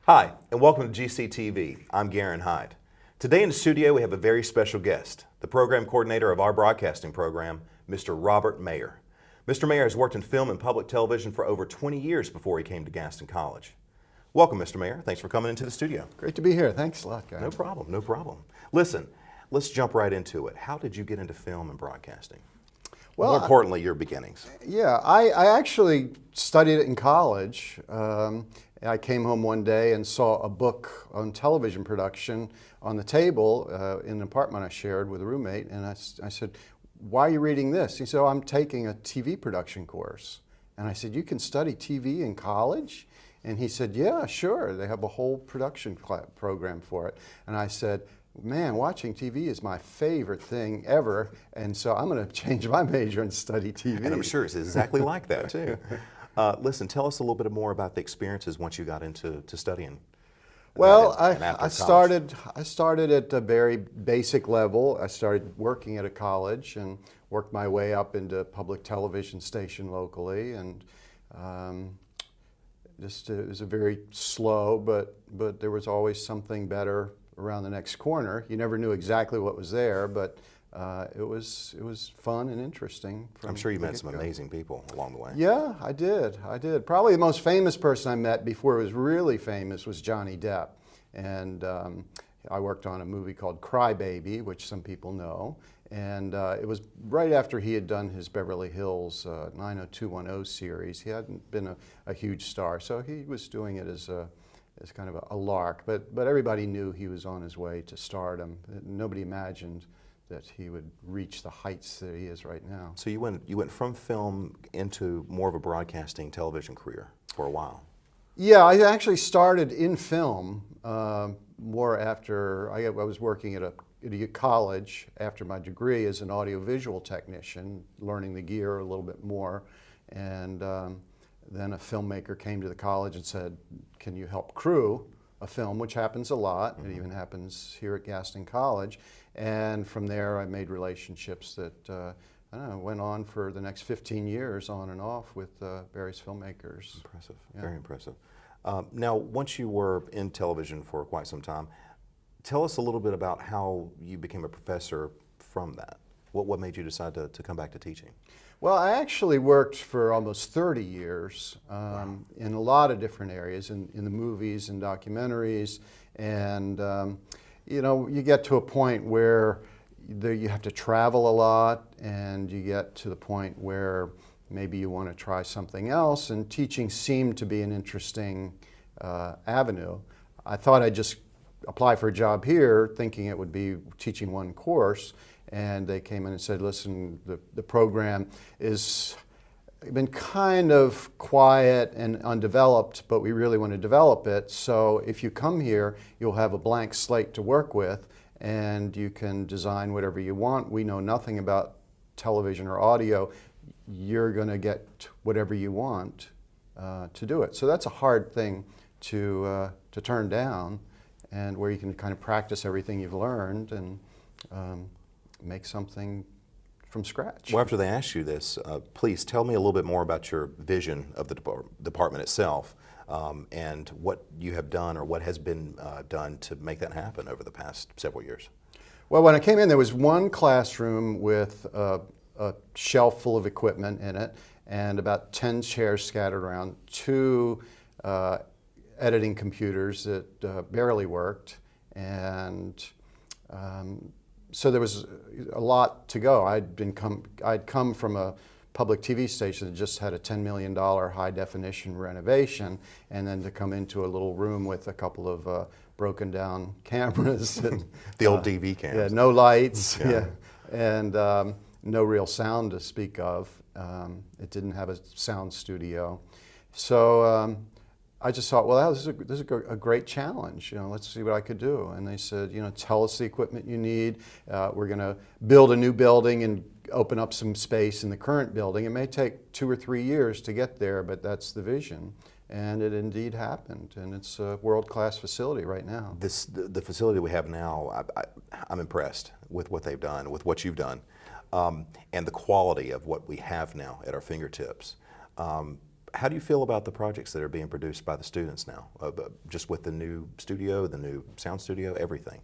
Hi, and welcome to GCTV. I'm Garen Hyde. Today in the studio we have a very special guest, the program coordinator of our broadcasting program, Mr. Robert Maier. Mr. Maier has worked in film and public television for over 20 years before he came to Gaston College. Welcome, Mr. Maier. Thanks for coming into the studio. Great to be here. Thanks a lot, guys. No problem, no problem. Listen, let's jump right into it. How did you get into film and broadcasting? Well, more importantly, your beginnings. Yeah, I actually studied it in college. I came home one day and saw a book on television production on the table in an apartment I shared with a roommate, and I said, "Why are you reading this?" He said, "Oh, I'm taking a TV production course." And I said, "You can study TV in college?" And he said, "Yeah, sure. They have a whole production program for it." And I said, "Man, watching TV is my favorite thing ever, and so I'm going to change my major and study TV." And I'm sure it's exactly like that, too. Listen, tell us a little bit more about the experiences once you got into studying. Well, I started at a very basic level. I started working at a college and worked my way up into a public television station locally, and it was a very slow, but there was always something better around the next corner. You never knew exactly what was there, but it was fun and interesting. I'm sure you met some amazing people along the way. Yeah, I did. Probably the most famous person I met before it was really famous was Johnny Depp. And I worked on a movie called Cry Baby, which some people know. And it was right after he had done his Beverly Hills 90210 series. He hadn't been a huge star, so he was doing it as kind of a lark. But everybody knew he was on his way to stardom. Nobody imagined that he would reach the heights that he is right now. So you went from film into more of a broadcasting television career for a while. Yeah, I actually started in film more after I was working at a college after my degree as an audiovisual technician, learning the gear a little bit more. And then a filmmaker came to the college and said, "Can you help crew a film?" which happens a lot. It even happens here at Gaston College. And from there, I made relationships that I don't know, went on for the next 15 years, on and off, with various filmmakers. Impressive, yeah. Very impressive. Now, once you were in television for quite some time, tell us a little bit about how you became a professor from that. What made you decide to come back to teaching? Well, I actually worked for almost 30 years in a lot of different areas, in the movies and documentaries, and you know, you get to a point where you have to travel a lot, and you get to the point where maybe you want to try something else, and teaching seemed to be an interesting avenue. I thought I'd just apply for a job here thinking it would be teaching one course, and they came in and said, "Listen, the program is been kind of quiet and undeveloped, but we really want to develop it. So if you come here, you'll have a blank slate to work with, and you can design whatever you want. We know nothing about television or audio. You're going to get whatever you want to do it." So that's a hard thing to turn down, and where you can kind of practice everything you've learned and make something from scratch. Well, after they asked you this, please tell me a little bit more about your vision of the department itself, and what you have done or what has been done to make that happen over the past several years. Well, when I came in, there was one classroom with a shelf full of equipment in it and about 10 chairs scattered around, two editing computers that barely worked, and so there was a lot to go. I'd come from a public TV station that just had a $10 million high definition renovation, and then to come into a little room with a couple of broken down cameras. And, the old DV cameras. Yeah, no lights, yeah. And no real sound to speak of. It didn't have a sound studio. So I just thought, well, this is a great challenge. You know, let's see what I could do. And they said, you know, tell us the equipment you need. We're going to build a new building and open up some space in the current building. It may take 2 or 3 years to get there, but that's the vision. And it indeed happened, and it's a world-class facility right now. The facility we have now, I'm impressed with what they've done, with what you've done, and the quality of what we have now at our fingertips. How do you feel about the projects that are being produced by the students now, just with the new studio, the new sound studio, everything?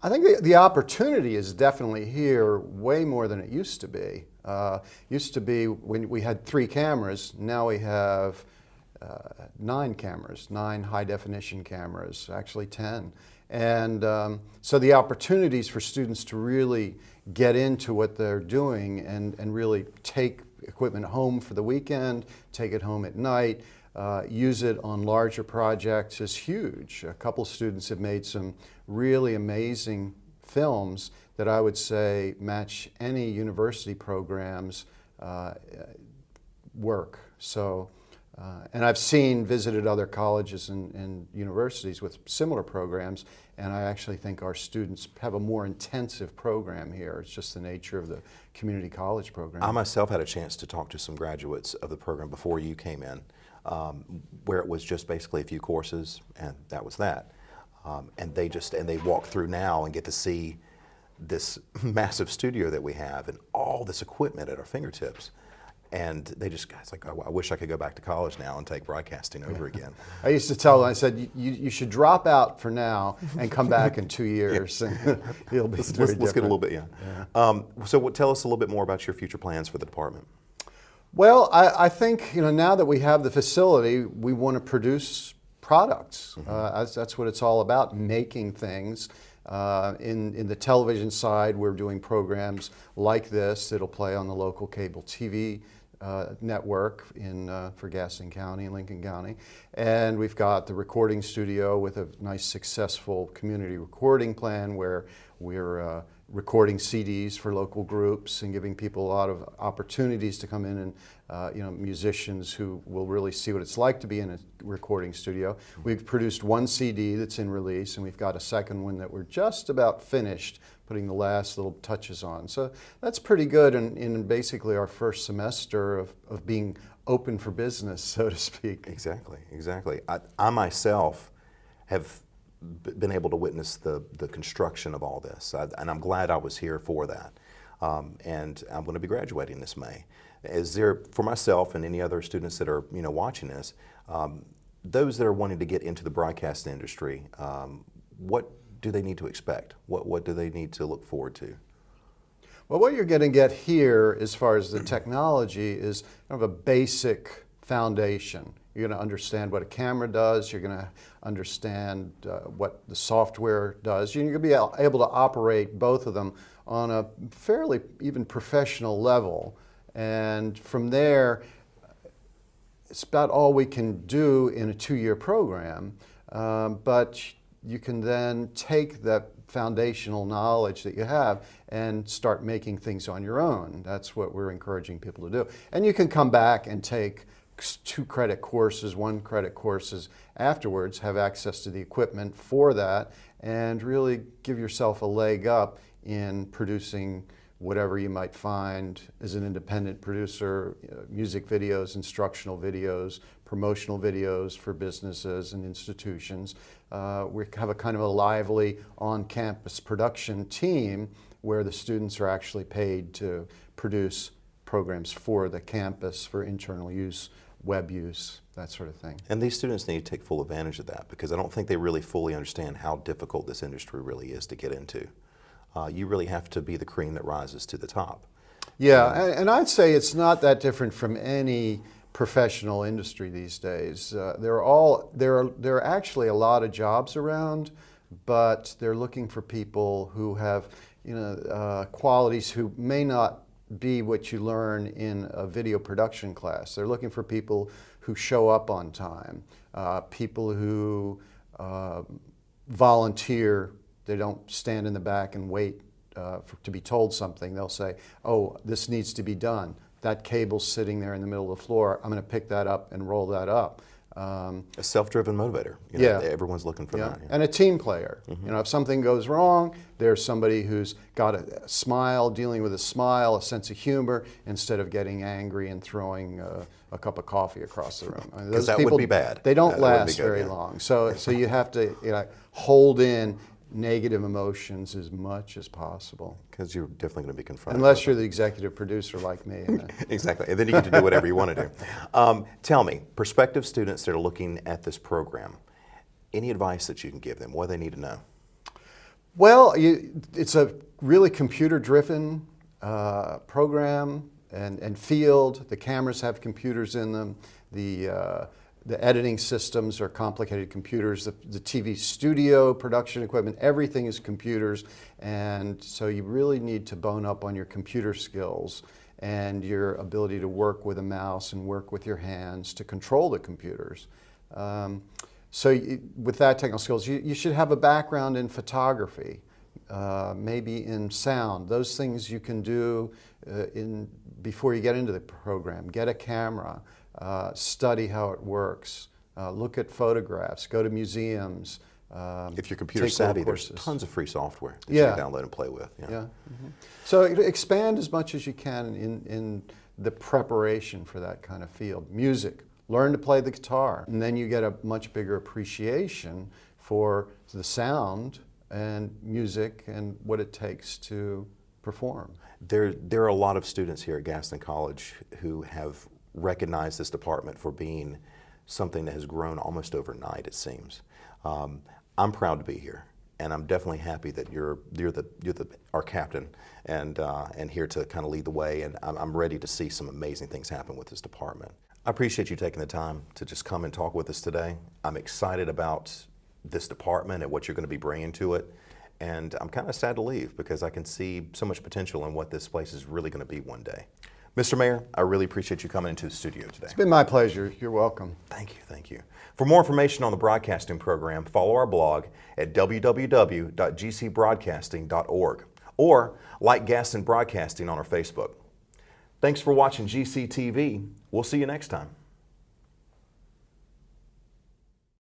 I think the opportunity is definitely here way more than it used to be. Used to be when we had 3 cameras, now we have 9 cameras, 9 high-definition cameras, actually 10. And so the opportunities for students to really get into what they're doing and really take equipment home for the weekend, take it home at night, use it on larger projects is huge. A couple students have made some really amazing films that I would say match any university program's work. So, and I've visited other colleges and universities with similar programs, and I actually think our students have a more intensive program here. It's just the nature of the community college program. I myself had a chance to talk to some graduates of the program before you came in, where it was just basically a few courses, and that was that. And they walk through now and get to see this massive studio that we have and all this equipment at our fingertips. And they just, it's like, oh, I wish I could go back to college now and take broadcasting over again. I used to tell them, I said, you should drop out for now and come back in 2 years. And it'll be let's very get a little bit, yeah. So tell us a little bit more about your future plans for the department. Well, I think now that we have the facility, we want to produce products. That's what it's all about, making things. In the television side, we're doing programs like this that'll play on the local cable TV network for Gaston County and Lincoln County. And we've got the recording studio with a nice successful community recording plan where we're recording CDs for local groups and giving people a lot of opportunities to come in and musicians who will really see what it's like to be in a recording studio. We've produced 1 CD that's in release, and we've got a second one that we're just about finished putting the last little touches on. So that's pretty good in basically our first semester of being open for business, so to speak. Exactly. I myself have been able to witness the construction of all this, and I'm glad I was here for that. And I'm going to be graduating this May. Is there, for myself and any other students that are watching this, those that are wanting to get into the broadcast industry, what do they need to expect? What do they need to look forward to? Well, what you're going to get here as far as the technology is kind of a basic foundation. You're going to understand what a camera does. You're going to understand what the software does. You're going to be able to operate both of them on a fairly even professional level. And from there, it's about all we can do in a 2-year program. But you can then take that foundational knowledge that you have and start making things on your own. That's what we're encouraging people to do. And you can come back and take 2 credit courses, 1 credit courses afterwards, have access to the equipment for that, and really give yourself a leg up in producing whatever you might find as an independent producer, music videos, instructional videos, promotional videos for businesses and institutions. We have a kind of a lively on-campus production team where the students are actually paid to produce programs for the campus for internal use, web use, that sort of thing. And these students need to take full advantage of that, because I don't think they really fully understand how difficult this industry really is to get into. You really have to be the cream that rises to the top. Yeah, and I'd say it's not that different from any professional industry these days. There are actually a lot of jobs around, but they're looking for people who have qualities who may not be what you learn in a video production class. They're looking for people who show up on time, people who volunteer. They don't stand in the back and wait to be told something. They'll say, oh, this needs to be done. That cable's sitting there in the middle of the floor. I'm going to pick that up and roll that up. A self-driven motivator. Yeah. Everyone's looking for that. Yeah. And a team player. If something goes wrong, there's somebody who's got a smile, dealing with a smile, a sense of humor, instead of getting angry and throwing a cup of coffee across the room. Because that would be bad. They don't That wouldn't be last good, very yeah. long. So you have to hold in negative emotions as much as possible. Because you're definitely going to be confronted. Unless you're the executive producer like me. And then, Exactly, and then you get to do whatever you want to do. Tell me, prospective students that are looking at this program, any advice that you can give them? What do they need to know? well, it's a really computer-driven program and field. The cameras have computers in them. The editing systems are complicated computers. The TV studio, production equipment, everything is computers. And so you really need to bone up on your computer skills and your ability to work with a mouse and work with your hands to control the computers. With that technical skills, you should have a background in photography, maybe in sound. Those things you can do before you get into the program. Get a camera. Study how it works, look at photographs, go to museums. If you're computer savvy, there's tons of free software that you can download and play with. Yeah. Mm-hmm. So expand as much as you can in the preparation for that kind of field. Music, learn to play the guitar, and then you get a much bigger appreciation for the sound and music and what it takes to perform. There are a lot of students here at Gaston College who have recognized this department for being something that has grown almost overnight, it seems. I'm proud to be here, and I'm definitely happy that you're our captain and here to kind of lead the way, and I'm ready to see some amazing things happen with this department. I appreciate you taking the time to just come and talk with us today. I'm excited about this department and what you're going to be bringing to it, and I'm kind of sad to leave because I can see so much potential in what this place is really going to be one day. Mr. Maier, I really appreciate you coming into the studio today. It's been my pleasure. You're welcome. Thank you, thank you. For more information on the broadcasting program, follow our blog at www.gcbroadcasting.org or like Gaston Broadcasting on our Facebook. Thanks for watching GCTV. We'll see you next time.